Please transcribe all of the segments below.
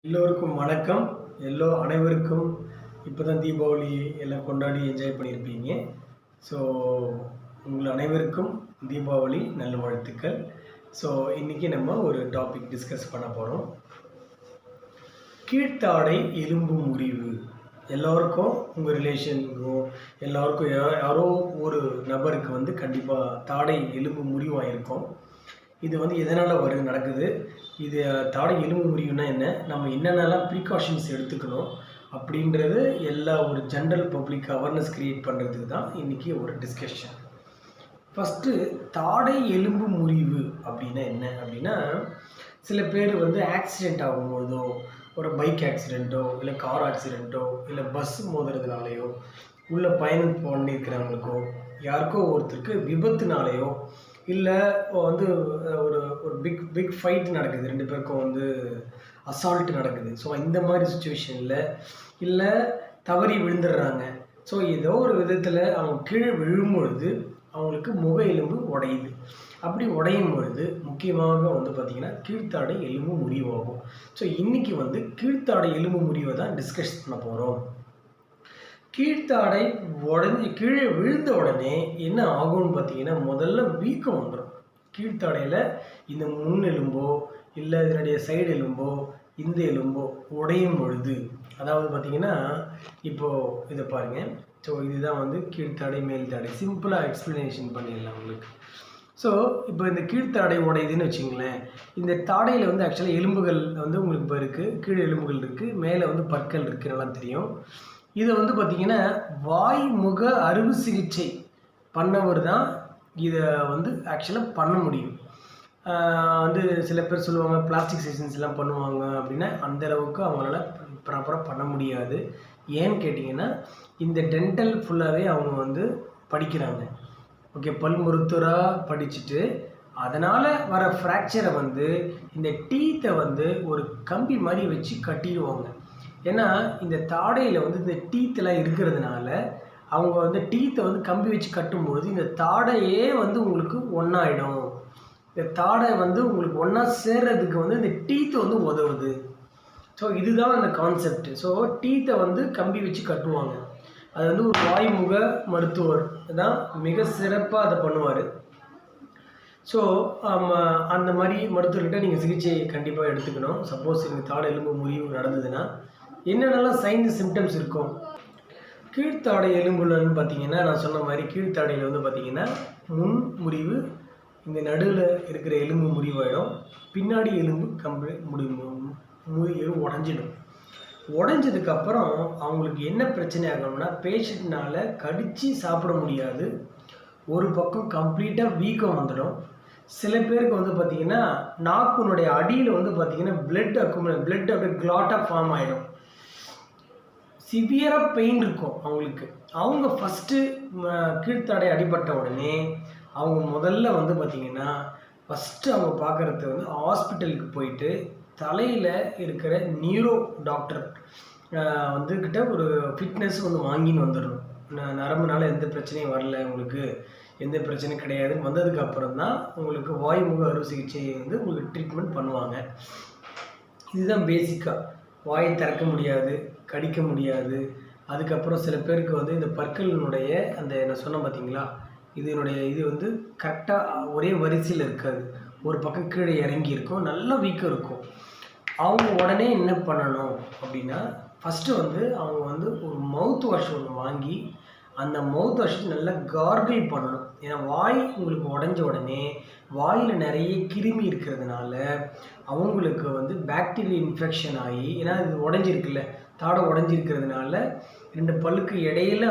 எல்லோருக்கும் வணக்கம். அனைவருக்கும் இப்போ தான் தீபாவளி எல்லாம் கொண்டாடி என்ஜாய் பண்ணியிருப்பீங்க. ஸோ உங்கள் அனைவருக்கும் தீபாவளி நல்வாழ்த்துக்கள். ஸோ இன்றைக்கி நம்ம ஒரு டாபிக் டிஸ்கஸ் பண்ண போகிறோம். கீழ்த்தாடை எலும்பு முறிவு. எல்லோருக்கும் உங்கள் ரிலேஷனுக்கும் எல்லோருக்கும் யாரோ ஒரு நபருக்கு கண்டிப்பாக தாடை எலும்பு முறிவாயிருக்கும். இது எதனால் நடக்குது, இது தாடை எலும்பு முறிவுனா என்ன, நம்ம என்னென்னலாம் ப்ரீகாஷன்ஸ் எடுத்துக்கணும் அப்படின்றது ஒரு ஜென்ரல் பப்ளிக் அவேர்னஸ் க்ரியேட் பண்ணுறதுக்கு தான் இன்றைக்கி ஒரு டிஸ்கஷன். ஃபஸ்ட்டு தாடை எலும்பு முறிவு அப்படின்னா என்ன அப்படின்னா, சில பேர் ஆக்சிடெண்ட் ஆகும்போதோ, ஒரு பைக் ஆக்சிடெண்ட்டோ இல்லை கார் ஆக்சிடெண்ட்டோ இல்லை பஸ் மோதுறதுனாலையோ உள்ள பயணம் பண்ணியிருக்கிறவங்களுக்கோ யாருக்கோ ஒருத்தருக்கு விபத்துனாலேயோ இல்லை ஒரு ஒரு பிக் ஃபைட் நடக்குது, ரெண்டு பேருக்கும் அசால்ட் நடக்குது. ஸோ இந்த மாதிரி சுச்சுவேஷனில் இல்லை தவறி விழுந்துடுறாங்க. ஸோ ஏதோ ஒரு விதத்தில் அவங்க கீழே விழும்பொழுது அவங்களுக்கு முக எலும்பு உடையுது. அப்படி உடையும் பொழுது முக்கியமாக பார்த்திங்கன்னா கீழ்த்தாடை எலும்பு முறிவாகும். ஸோ இன்றைக்கி கீழ்த்தாடை எலும்பு முறிவை தான் டிஸ்கஸ் பண்ண போகிறோம். கீழ்த்தாடை உடஞ்சி கீழே விழுந்த உடனே என்ன ஆகும்னு பார்த்தீங்கன்னா, முதல்ல வீக்கம் வந்துடும். கீழ்த்தாடையில் இந்த முன் எலும்போ இல்லை இதனுடைய சைடு எலும்போ இந்த எலும்போ உடையும் பொழுது, அதாவது பார்த்திங்கன்னா இப்போது இதை பாருங்கள். ஸோ இதுதான் கீழ்த்தாடை மேல்தாடை. சிம்பிளாக எக்ஸ்ப்ளனேஷன் பண்ணிடலாம் உங்களுக்கு. ஸோ இப்போ இந்த கீழ்த்தாடை உடையுதுன்னு வச்சுங்களேன். இந்த தாடையில் ஆக்சுவலாக எலும்புகள் உங்களுக்கு இப்போ இருக்குது, கீழே எலும்புகள் இருக்குது, மேலே பற்கள் இருக்குது, நல்லா தெரியும். இதை பார்த்திங்கன்னா வாய் முக அறுவை சிகிச்சை பண்ணவர் தான் இதை ஆக்சுவலாக பண்ண முடியும். சில பேர் சொல்லுவாங்க பிளாஸ்டிக் சர்ஜன்ஸ்லாம் பண்ணுவாங்க அப்படின்னா, அந்தளவுக்கு அவங்களால ப்ராப்பராக பண்ண முடியாது. ஏன்னு கேட்டிங்கன்னா, இந்த டென்டல் ஃபுல்லாகவே அவங்க படிக்கிறாங்க. ஓகே, பல் மருத்துவராக படிச்சுட்டு அதனால் வர ஃப்ராக்சரை இந்த டீத்தை ஒரு கம்பி மாதிரி வச்சு கட்டிடுவாங்க. ஏன்னா இந்த தாடையில் இந்த டீத்தெல்லாம் இருக்கிறதுனால அவங்க டீத்தை கம்பி வச்சு கட்டும்போது இந்த தாடையே உங்களுக்கு ஒன்றாயிடும். இந்த தாடை உங்களுக்கு ஒன்றா சேர்றதுக்கு இந்த டீத்தை உதவுது. ஸோ இதுதான் அந்த கான்செப்ட். ஸோ டீத்தை கம்பி வச்சு கட்டுவாங்க. அது ஒரு வாய்முக மருத்துவர் தான் மிக சிறப்பாக அதை பண்ணுவார். ஸோ அந்த மாதிரி மருத்துவர்கிட்ட நீங்கள் சிகிச்சை கண்டிப்பாக எடுத்துக்கணும். சப்போஸ் நீங்கள் தாடை எலும்பு முறிவு நடந்ததுன்னா என்னென்னலாம் சைன்ஸ் சிம்டம்ஸ் இருக்கும். கீழ்த்தாடை எலும்புலன்னு பார்த்தீங்கன்னா, நான் சொன்ன மாதிரி கீழ்த்தாடையில் பார்த்தீங்கன்னா முன் முறிவு, இந்த நடுவில் இருக்கிற எலும்பு முறிவாயிடும், பின்னாடி எலும்பு முறிவு உடஞ்சிடும். உடஞ்சதுக்கப்புறம் அவங்களுக்கு என்ன பிரச்சனை ஆகணும்னா, பேஷண்ட்னால் கடித்து சாப்பிட முடியாது, ஒரு பக்கம் கம்ப்ளீட்டாக வீக்கம் வந்துடும். சில பேருக்கு பார்த்திங்கன்னா நாக்குனுடைய அடியில் பார்த்திங்கன்னா பிளட் அப்படியே கிளாட்டாக ஃபார்ம் ஆகிடும். சிவியராக பெயின் இருக்கும் அவங்களுக்கு. அவங்க ஃபஸ்ட்டு கீழ்த்தாடை அடிபட்ட உடனே அவங்க முதல்ல பார்த்திங்கன்னா ஃபஸ்ட்டு அவங்க பார்க்குறது ஹாஸ்பிட்டலுக்கு போயிட்டு தலையில் இருக்கிற நியூரோ டாக்டர் கிட்ட ஒரு ஃபிட்னஸ் வாங்கின்னு வந்துடணும். நரம்புனால எந்த பிரச்சனையும் வரல, உங்களுக்கு எந்த பிரச்சனையும் கிடையாதுன்னு வந்ததுக்கப்புறம் தான் உங்களுக்கு வாய்முக அறுவை சிகிச்சை உங்களுக்கு ட்ரீட்மெண்ட் பண்ணுவாங்க. இதுதான் பேசிக்காக. வாயை திறக்க முடியாது, கடிக்க முடியாது. அதுக்கப்புறம் சில பேருக்கு இந்த பற்களினுடைய அந்த நான் சொன்னேன் பார்த்தீங்களா, இது கரெக்டாக ஒரே வரிசையில் இருக்காது, ஒரு பக்கம் கீழே இறங்கி இருக்கும், நல்ல வீக்கம் இருக்கும். அவங்க உடனே என்ன பண்ணணும் அப்படின்னா, ஃபஸ்ட்டு அவங்க ஒரு மவுத் வாஷ் ஒன்று வாங்கி அந்த மவுத் வாஷ் நல்லா கார்கிள் பண்ணணும். ஏன்னா வாய் உங்களுக்கு உடஞ்ச உடனே வாயில் நிறைய கிருமி இருக்கிறதுனால அவங்களுக்கு பாக்டீரியல் இன்ஃபெக்ஷன் ஆகி, ஏன்னா இது உடஞ்சிருக்குல்ல, தாடை உடஞ்சிருக்கிறதுனால ரெண்டு பல்லுக்கு இடையில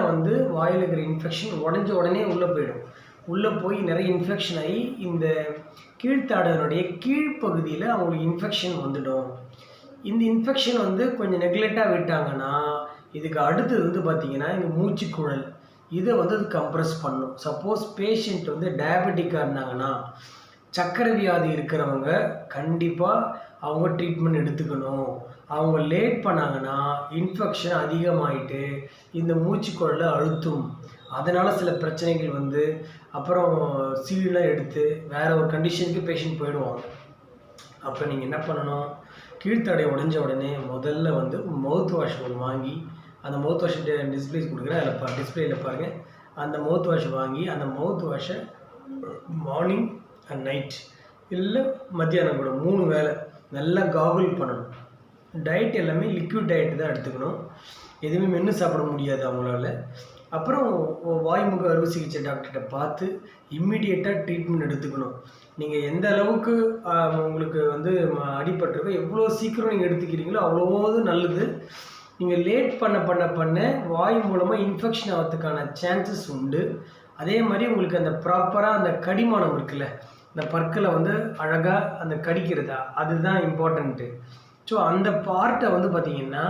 வாயில் இருக்கிற இன்ஃபெக்ஷன் உடஞ்ச உடனே உள்ளே போயிடும். உள்ளே போய் நிறைய இன்ஃபெக்ஷன் ஆகி இந்த கீழ்த்தாடையினுடைய கீழ்ப்பகுதியில் அவங்களுக்கு இன்ஃபெக்ஷன் வந்துடும். இந்த இன்ஃபெக்ஷன் கொஞ்சம் நெக்லெக்டாக விட்டாங்கன்னா இதுக்கு அடுத்தது பார்த்திங்கன்னா இந்த மூச்சுக்குழல் இதை அது கம்ப்ரெஸ் பண்ணும். சப்போஸ் பேஷண்ட் டயபெட்டிக்காக இருந்தாங்கன்னா, சர்க்கரை வியாதி இருக்கிறவங்க கண்டிப்பாக அவங்க ட்ரீட்மெண்ட் எடுத்துக்கணும். அவங்க லேட் பண்ணாங்கன்னா இன்ஃபெக்ஷன் அதிகமாகிட்டு இந்த மூச்சுக்குழலை அழுத்தும். அதனால் சில பிரச்சனைகள் அப்புறம் சீலாம் எடுத்து வேறு ஒரு கண்டிஷனுக்கு பேஷண்ட் போயிடுவாங்க. அப்போ நீங்கள் என்ன பண்ணணும், கீழ்த்தாடை உடஞ்ச உடனே முதல்ல வந்து மவுத் வாஷ் ஒன்று வாங்கி, அந்த மவுத் வாஷ் டிஸ்பிளேஸ் கொடுக்குறேன், அதில் டிஸ்பிளேயில் பாருங்கள். அந்த மவுத் வாஷ் வாங்கி அந்த மவுத் வாஷை மார்னிங் அண்ட் நைட் இல்லை மத்தியானம் கூட 3 வேளை நல்லா காகுல் பண்ணணும். டயட் எல்லாமே லிக்விட் டயட் தான் எடுத்துக்கணும். எதுவுமே மென்று சாப்பிட முடியாது அவங்களால. அப்புறம் வாய்முக அறுவை சிகிச்சை டாக்டர்கிட்ட பார்த்து இம்மிடியேட்டாக ட்ரீட்மெண்ட் எடுத்துக்கணும். நீங்கள் எந்த அளவுக்கு உங்களுக்கு வந்து அடிபட்டிருக்கோ எவ்வளோ சீக்கிரம் நீங்கள் எடுத்துக்கிறீங்களோ அவ்வளோது நல்லது. நீங்கள் லேட் பண்ண வாய் மூலமாக இன்ஃபெக்ஷன் ஆகிறதுக்கான சான்சஸ் உண்டு. அதே மாதிரி உங்களுக்கு அந்த ப்ராப்பராக அந்த கடிமானம் இருக்குல்ல, இந்த பற்களை வந்து அழகாக அந்த கடிக்கிறதா, அதுதான் இம்பார்ட்டண்ட்டு. ஸோ அந்த பார்ட்டை வந்து பார்த்திங்கன்னா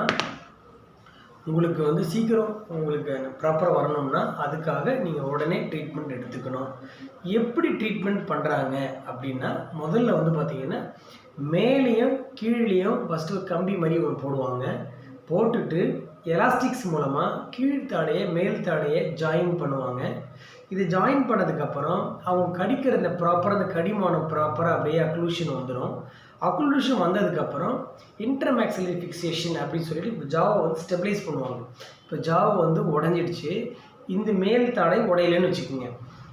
உங்களுக்கு வந்து சீக்கிரம் உங்களுக்கு ப்ராப்பராக வரணும்னா அதுக்காக நீங்கள் உடனே ட்ரீட்மெண்ட் எடுத்துக்கணும். எப்படி ட்ரீட்மெண்ட் பண்ணுறாங்க அப்படின்னா, முதல்ல வந்து பார்த்திங்கன்னா மேலேயும் கீழேயும் ஃபஸ்ட்டு ஒரு கம்பி மாதிரி ஒன்று போடுவாங்க. போட்டுட்டு எலாஸ்டிக்ஸ் மூலமாக கீழ்த்தாடையை மேல் தாடையை ஜாயின் பண்ணுவாங்க. இது ஜாயின் பண்ணதுக்கப்புறம் அவங்க கடிக்கிற இந்த ப்ராப்பராக அந்த கடிமானம் ப்ராப்பராக அப்படியே அக்ளூஷன் வந்துடும். அக்ளூஷன் வந்ததுக்கப்புறம் இன்டர்மேக்ஸிலரி ஃபிக்சேஷன் அப்படின்னு சொல்லிட்டு இப்போ ஜாவை வந்து ஸ்டெபிலைஸ் பண்ணுவாங்க. இப்போ ஜாவை வந்து உடஞ்சிடுச்சு, இந்த மேல் தாடை உடையலைன்னு வச்சுக்கோங்க.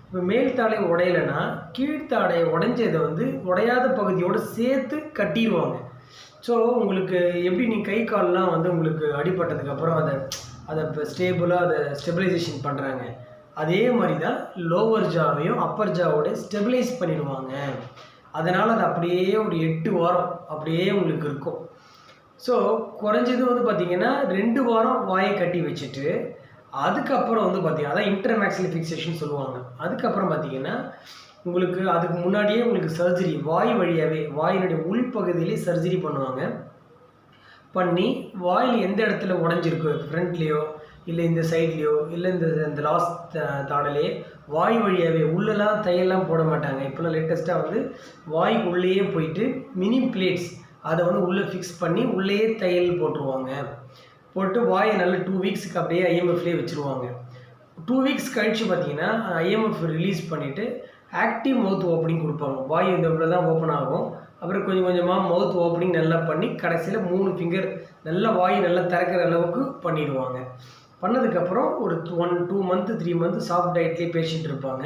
இப்போ மேல் தாடை உடையலைன்னா கீழ்த்தாடையை உடைஞ்சதை வந்து உடையாத பகுதியோடு சேர்த்து கட்டிடுவாங்க. ஸோ உங்களுக்கு எப்படி நீங்கள் கை கால்லாம் வந்து உங்களுக்கு அடிபட்டதுக்கப்புறம் அதை இப்போ ஸ்டேபிளாக அதை ஸ்டெபிலைசேஷன் பண்ணுறாங்க, அதே மாதிரி தான் லோவர் ஜாவையும் அப்பர் ஜாவோட ஸ்டெபிலைஸ் பண்ணிடுவாங்க. அதனால் அது அப்படியே ஒரு 8 வாரம் அப்படியே உங்களுக்கு இருக்கும். ஸோ குறைஞ்சது வந்து பார்த்திங்கன்னா 2 வாரம் வாயை கட்டி வச்சுட்டு அதுக்கப்புறம் வந்து பார்த்திங்கன்னா அதான் இன்டர்மேக்ஸிலரி ஃபிக்சேஷன் சொல்லுவாங்க. அதுக்கப்புறம் பார்த்திங்கன்னா உங்களுக்கு அதுக்கு முன்னாடியே உங்களுக்கு சர்ஜரி வாய் வழியாகவே வாயினுடைய உள்பகுதியிலே சர்ஜரி பண்ணுவாங்க. பண்ணி வாயில் எந்த இடத்துல உடஞ்சிருக்கோ, ஃப்ரண்ட்லேயோ இல்லை இந்த சைட்லேயோ இல்லை இந்த லாஸ்ட் தாடலே வாய் வழியாகவே உள்ளெல்லாம் தையெல்லாம் போட மாட்டாங்க. இப்போலாம் லேட்டஸ்ட்டாக வந்து வாய்க்கு உள்ளேயே போயிட்டு மினி பிளேட்ஸ் அதை வந்து உள்ளே ஃபிக்ஸ் பண்ணி உள்ளேயே தையல் போட்டுருவாங்க. போட்டு வாயை நல்லா 2 வீக்ஸுக்கு அப்படியே ஐஎம்எஃப்லேயே வச்சுருவாங்க. 2 வீக்ஸ் கழித்து பார்த்தீங்கன்னா ஐஎம்எஃப் ரிலீஸ் பண்ணிவிட்டு ஆக்டிவ் மவுத் ஓப்பனிங் கொடுப்பாங்க. வாய் இந்த இவ்வளோ தான் ஓப்பன் ஆகும். அப்புறம் கொஞ்சம் கொஞ்சமாக மவுத் ஓப்பனிங் நல்லா பண்ணி கடைசியில் 3 ஃபிங்கர் நல்லா வாய் நல்லா திறக்கிற அளவுக்கு பண்ணிடுவாங்க. பண்ணதுக்கப்புறம் ஒரு 1-2 மந்த் 3 மந்த் சாஃப்ட் டயட்லேயே பேஷண்ட் இருப்பாங்க.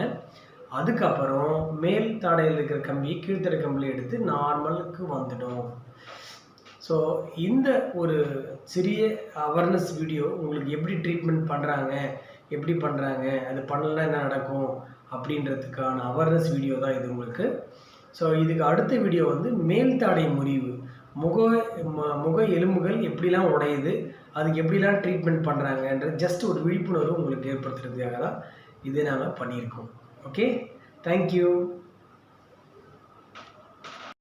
அதுக்கப்புறம் மேல் தாடையில் இருக்கிற கம்பியை கீழ்த்தடை கம்பியில் எடுத்து நார்மலுக்கு வந்துடும். ஸோ இந்த ஒரு சிறிய அவேர்னஸ் வீடியோ உங்களுக்கு எப்படி ட்ரீட்மெண்ட் பண்ணுறாங்க, எப்படி பண்ணுறாங்க, அது பண்ணலாம் என்ன நடக்கும் அப்படின்றதுக்கான அவேர்னஸ் வீடியோ தான் இது உங்களுக்கு. ஸோ இதுக்கு அடுத்த வீடியோ வந்து மேல் தாடை முறிவு, முக எலும்புகள் எப்படிலாம் உடையுது, அதுக்கு எப்படிலாம் ட்ரீட்மெண்ட் பண்ணுறாங்கன்ற ஜஸ்ட் ஒரு விழிப்புணர்வு உங்களுக்கு ஏற்படுத்துறதுக்காக தான் இது நாங்கள் பண்ணியிருக்கோம். Okay, thank you.